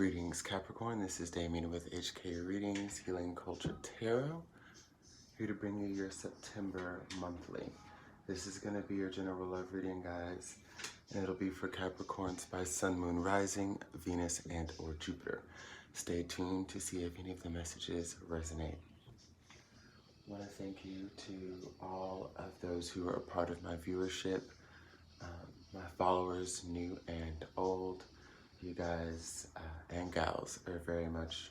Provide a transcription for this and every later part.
Greetings Capricorn, this is Damien with HK Readings, Healing Culture Tarot, here to bring you your September monthly. This is going to be your general love reading, guys, and it'll be for Capricorns by Sun, Moon, Rising, Venus, and or Jupiter. Stay tuned to see if any of the messages resonate. I want to thank you to all of those who are a part of my viewership, my followers, new and old. You guys and gals are very much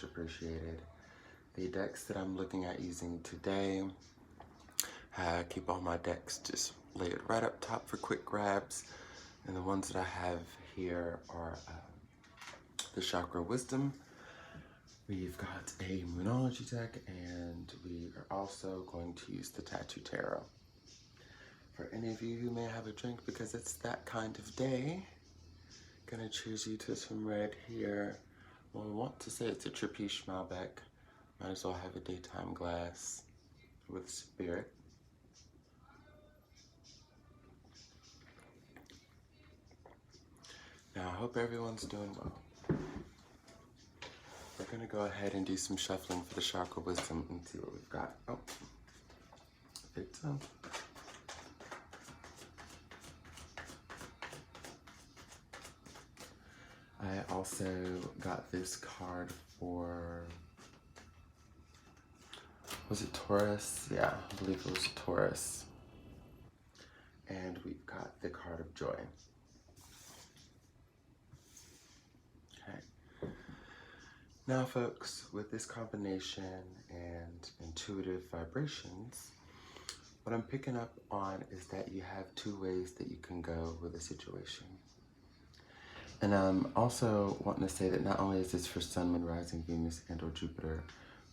appreciated. The decks that I'm looking at using today, I keep all my decks just laid right up top for quick grabs. And the ones that I have here are the Chakra Wisdom. We've got a Moonology deck, and we are also going to use the Tattoo Tarot. For any of you who may have a drink because it's that kind of day, gonna cheers you to some red here. Well, we want to say it's a Trapiche Malbec. Might as well have a daytime glass with spirit. Now, I hope everyone's doing well. We're gonna go ahead and do some shuffling for the Chakra Wisdom and see what we've got. Oh, victim. I also got this card for, was it Taurus? Yeah, I believe it was Taurus. And we've got the card of joy. Okay. Now, folks, with this combination and intuitive vibrations, what I'm picking up on is that you have two ways that you can go with a situation. And I'm also wanting to say that not only is this for Sun, Moon, Rising, Venus, and or Jupiter,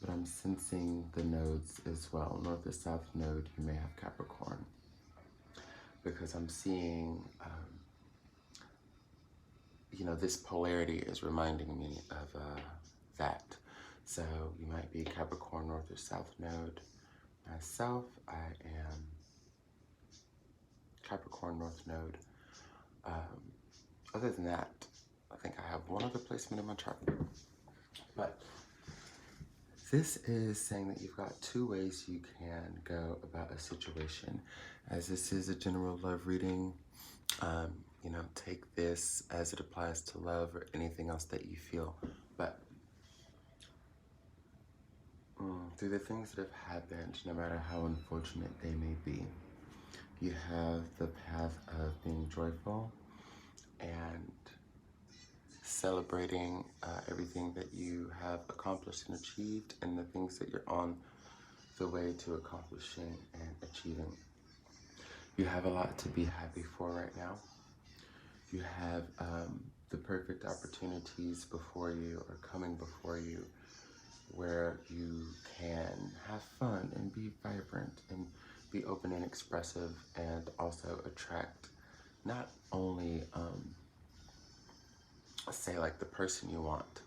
but I'm sensing the nodes as well. North or South node, you may have Capricorn. Because I'm seeing, this polarity is reminding me of that. So you might be Capricorn, North or South node. Myself, I am Capricorn, North node. Other than that, I think I have one other placement in my chart. But this is saying that you've got two ways you can go about a situation. As this is a general love reading, take this as it applies to love or anything else that you feel. But through the things that have happened, no matter how unfortunate they may be, you have the path of being joyful and celebrating everything that you have accomplished and achieved and the things that you're on the way to accomplishing and achieving. You have a lot to be happy for right now. You have the perfect opportunities before you or coming before you where you can have fun and be vibrant and be open and expressive and also attract not only say like the person you want,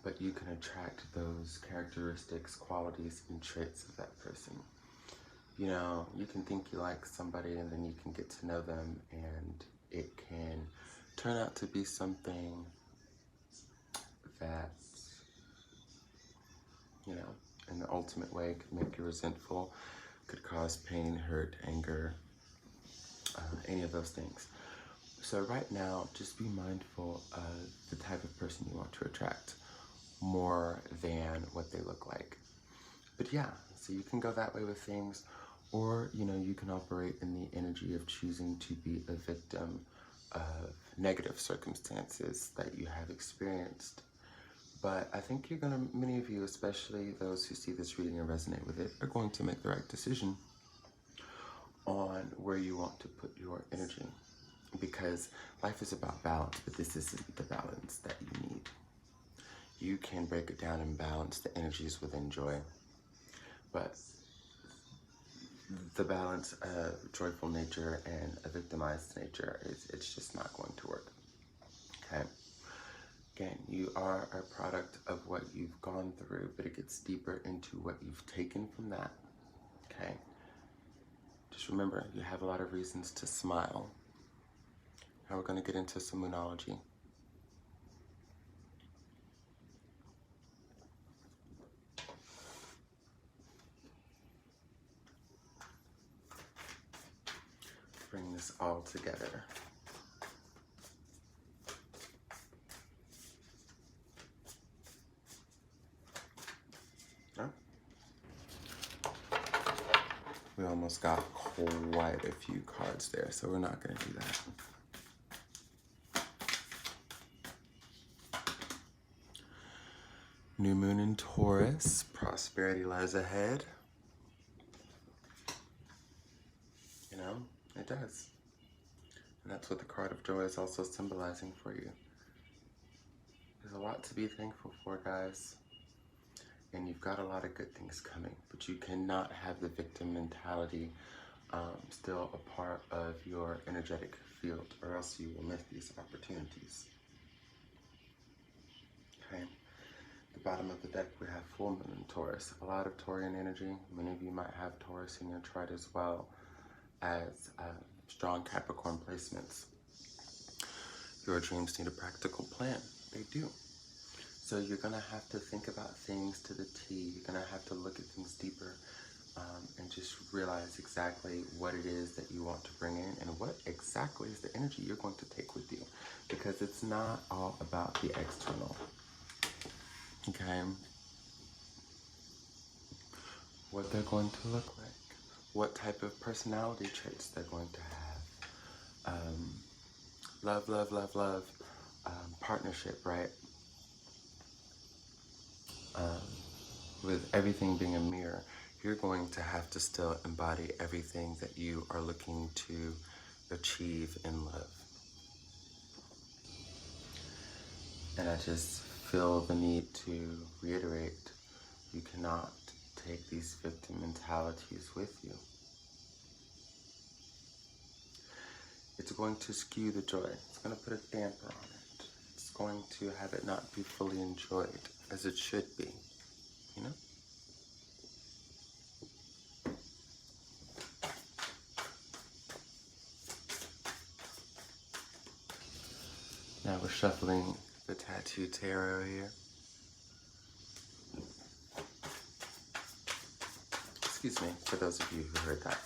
but you can attract those characteristics, qualities, and traits of that person. You know, you can think you like somebody and then you can get to know them and it can turn out to be something that, in the ultimate way could make you resentful, could cause pain, hurt, anger, any of those things. So right now, just be mindful of the type of person you want to attract more than what they look like. But yeah, so you can go that way with things, or, you can operate in the energy of choosing to be a victim of negative circumstances that you have experienced. But I think many of you, especially those who see this reading and resonate with it, are going to make the right decision on where you want to put your energy. Because life is about balance, but this isn't the balance that you need. You can break it down and balance the energies within joy. But the balance of joyful nature and a victimized nature, it's just not going to work. Okay? Again, you are a product of what you've gone through, but it gets deeper into what you've taken from that. Okay? Just remember, you have a lot of reasons to smile. Now we're going to get into some Moonology. bring this all together. We almost got quite a few cards there, so we're not going to do that. New Moon in Taurus, prosperity lies ahead. You know, it does. And that's what the card of joy is also symbolizing for you. There's a lot to be thankful for, guys. And you've got a lot of good things coming, but you cannot have the victim mentality still a part of your energetic field, or else you will miss these opportunities. Okay. The bottom of the deck, we have full moon in Taurus. A lot of Taurian energy. Many of you might have Taurus in your chart, as well as strong Capricorn placements. Your dreams need a practical plan. They do. So you're going to have to think about things to the T. You're going to have to look at things deeper and just realize exactly what it is that you want to bring in and what exactly is the energy you're going to take with you. Because it's not all about the external. Okay? What they're going to look like. What type of personality traits they're going to have. Love, love, love, love. Partnership, right? With everything being a mirror, you're going to have to still embody everything that you are looking to achieve in love. And I just feel the need to reiterate, you cannot take these victim mentalities with you. It's going to skew the joy. It's going to put a damper on it. It's going to have it not be fully enjoyed as it should be, you know? Now we're shuffling the Tattoo Tarot here. Excuse me, for those of you who heard that.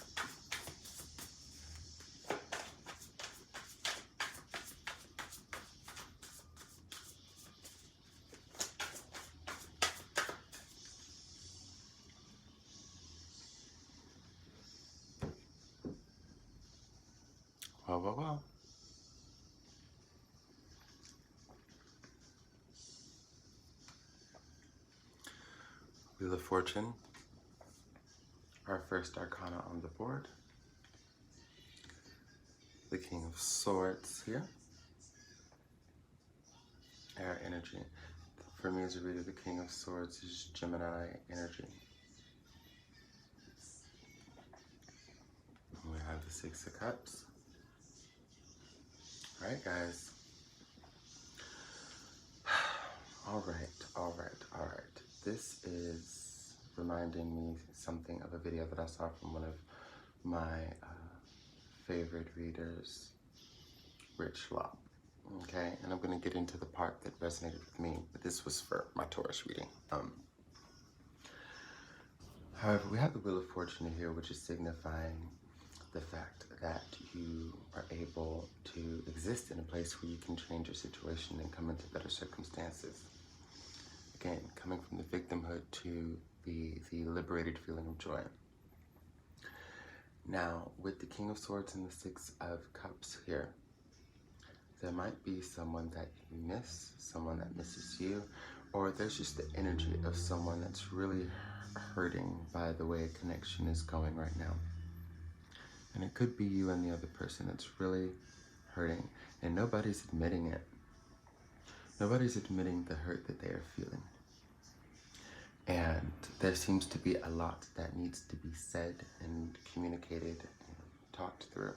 Well. Wheel of Fortune, our first arcana on the board. The King of Swords here. Air energy. For me as a reader, the King of Swords is Gemini energy. We have the Six of Cups. Alright, guys. Alright. This is reminding me something of a video that I saw from one of my favorite readers, Rich Law. Okay, and I'm going to get into the part that resonated with me, but this was for my Taurus reading. However, we have the Wheel of Fortune here, which is signifying the fact that you are able to exist in a place where you can change your situation and come into better circumstances. Again, coming from the victimhood to the liberated feeling of joy. Now, with the King of Swords and the Six of Cups here, there might be someone that you miss, someone that misses you, or there's just the energy of someone that's really hurting by the way a connection is going right now. And it could be you and the other person that's really hurting, and nobody's admitting it. Nobody's admitting the hurt that they are feeling. And there seems to be a lot that needs to be said and communicated and talked through.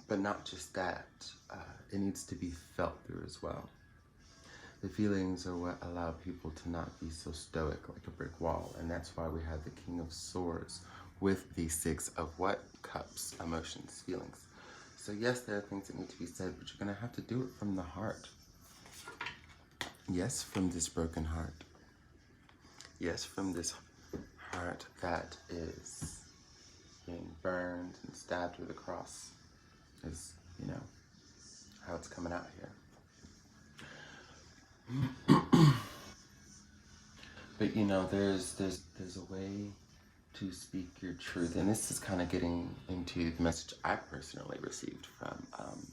But not just that, it needs to be felt through as well. The feelings are what allow people to not be so stoic like a brick wall, and that's why we have the King of Swords with the Six of what? Cups, emotions, feelings. So yes, there are things that need to be said, but you're going to have to do it from the heart. Yes, from this broken heart. Yes, from this heart that is being burned and stabbed with a cross is, you know, how it's coming out here. But you know, there's a way to speak your truth, and this is kind of getting into the message I personally received from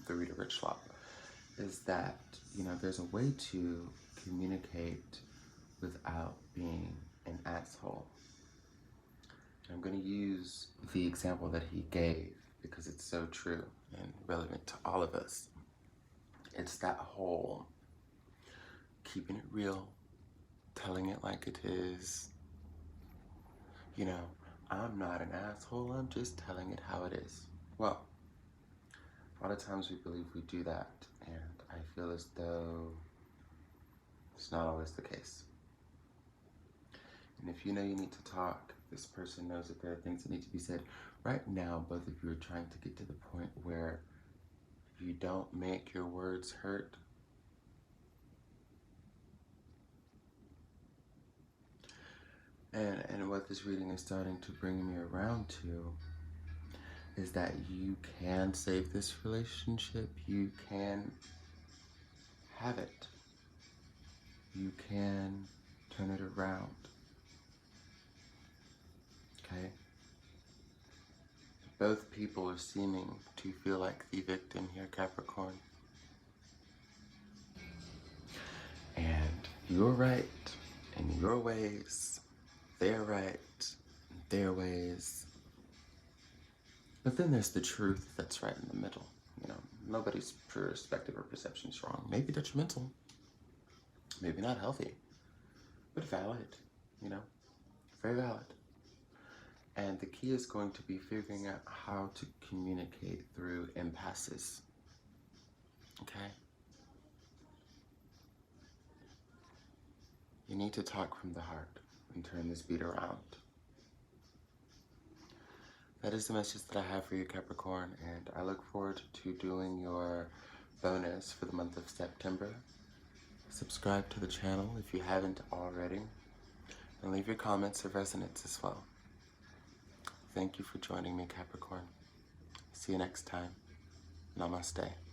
the reader Rich Swap, is that, you know, there's a way to communicate without being an asshole. I'm going to use the example that he gave because it's so true and relevant to all of us. It's that whole keeping it real, telling it like it is. You know, I'm not an asshole, I'm just telling it how it is. Well, a lot of times we believe we do that, and I feel as though it's not always the case. And if you know you need to talk, this person knows that there are things that need to be said. Right now, both of you are trying to get to the point where if you don't make your words hurt, and what this reading is starting to bring me around to is that you can save this relationship, you can have it, you can turn it around, okay? Both people are seeming to feel like the victim here, Capricorn. And you're right in your ways, they're right in their ways. But then there's the truth that's right in the middle. You know, nobody's perspective or perception is wrong. Maybe detrimental, maybe not healthy, but valid, you know, very valid. And the key is going to be figuring out how to communicate through impasses, okay? You need to talk from the heart and turn this beat around. That is the message that I have for you, Capricorn, and I look forward to doing your bonus for the month of September. Subscribe to the channel if you haven't already, and leave your comments of resonance as well. Thank you for joining me, Capricorn. See you next time. Namaste.